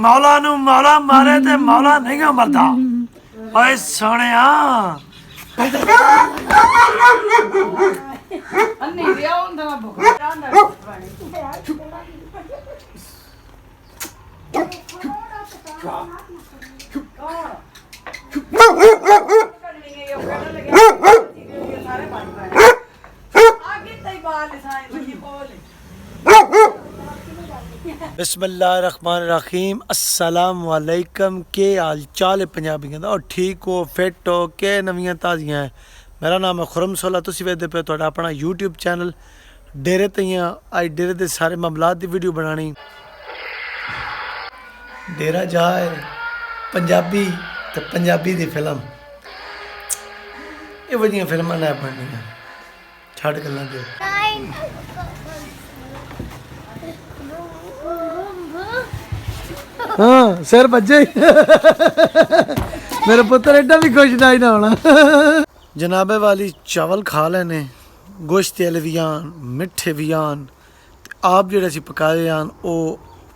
मौला नू मौला मारे ते मौला नहीं मरदा ओए सोनिया अन्नी दिया ਹੁੰਦਾ ਨਾ ਭੁੱਖ बिस्मिल्लाहिर्रहमानिर्रहीम अस्सलाम वालेकुम के हाल चाल है पंजाबियों दा और ठीक हो फिट हो के नवियां ताज़ियां है। मेरा नाम है खुरम सोला तुसी वेखदे पे तुहाडा अपना यूट्यूब चैनल डेरे तइयां अज डेरे दे सारे मामलात दी वीडियो बनानी। डेरा जाए पंजाबी ते पंजाबी दी फिल्म ये वजियां फिल्मां ना बननियां छड़ गल्लां दे। हाँ सिर बजे मेरे पुत्र एडा भी खुश ना होना। जनाबे वाली चावल खा लेने गोश्त वाले भी आन मिठे भी आन आप जेह्ड़े असीं पकाए आन वो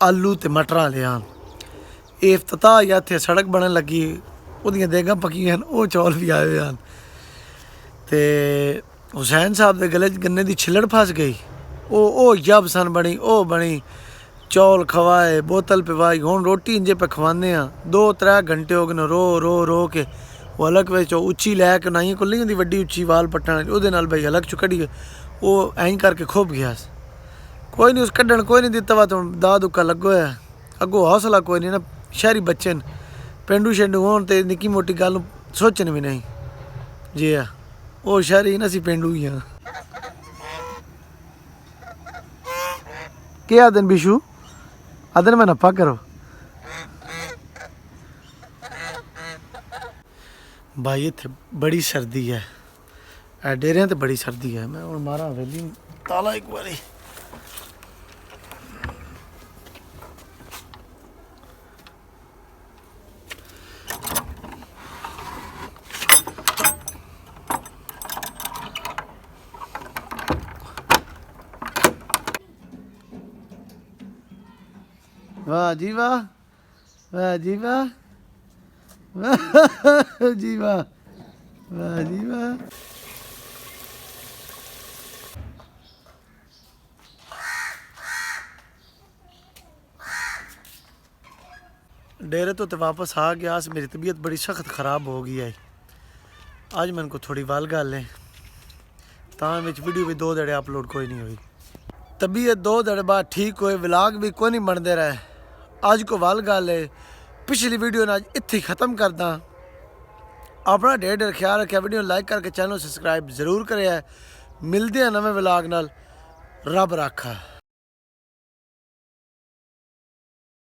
आलू ते मटर वाले आन। इफ्तताह या इत्थे सड़क बनन लगी ओहदियां देगां पक्कियां वो चौल भी आए हुए आन ते हुसैन साहब दे गले च गन्ने दी छिल्लड़ फस गई ओ जब सन बनी ओ बनी चौल खवाए बोतल पिवाई हुण रोटी इंजे पे खवाने हैं 2-3 घंटे हो गए रो रो रो के वो अलग बिच उच्ची लैके नाइयां कोली होंदी वड्डी उच्ची वाल पट्टन ओहदे नाल भाई अलग चु कड्ढिए वो ऐं करके खुब गया कोई नहीं उस कड्ढन कोई नहीं दित्ता वा तुम दा दुक्का लगो है अगो हौसला कोई नहीं ना शहरी बच्चे न पेंडू शेंडू होन ते निक्की मोटी गल सोचन भी नहीं जी है वो शहरी ना असीं पेंडू ही हाँ। क्या दिन बिशू अदन में नफा करो भाई इत्थे बड़ी सर्दी है डेरे ते बड़ी सर्दी है। मैं हुण मारा हवेली ताला एक बारी वाह जी वाह वाह जी वाह वाह जी वाह वाह जी वाह। डेरे तो वापस आ गया मेरी तबीयत बड़ी सख्त ख़राब हो गई है आज मैंने को थोड़ी वाल गल है तां विच वीडियो भी 2 दड़े अपलोड कोई नहीं हुई तबीयत 2 दड़े बाद ठीक होए व्लॉग भी कोई नहीं बनते रहे आज को वाल गल है पिछली वीडियो ने अज इत्थे ख़त्म करदा अपना ढेर ख्याल रखा वीडियो लाइक करके चैनल सब्सक्राइब जरूर करे मिलते हैं नवे व्लॉग नाल रब राखा।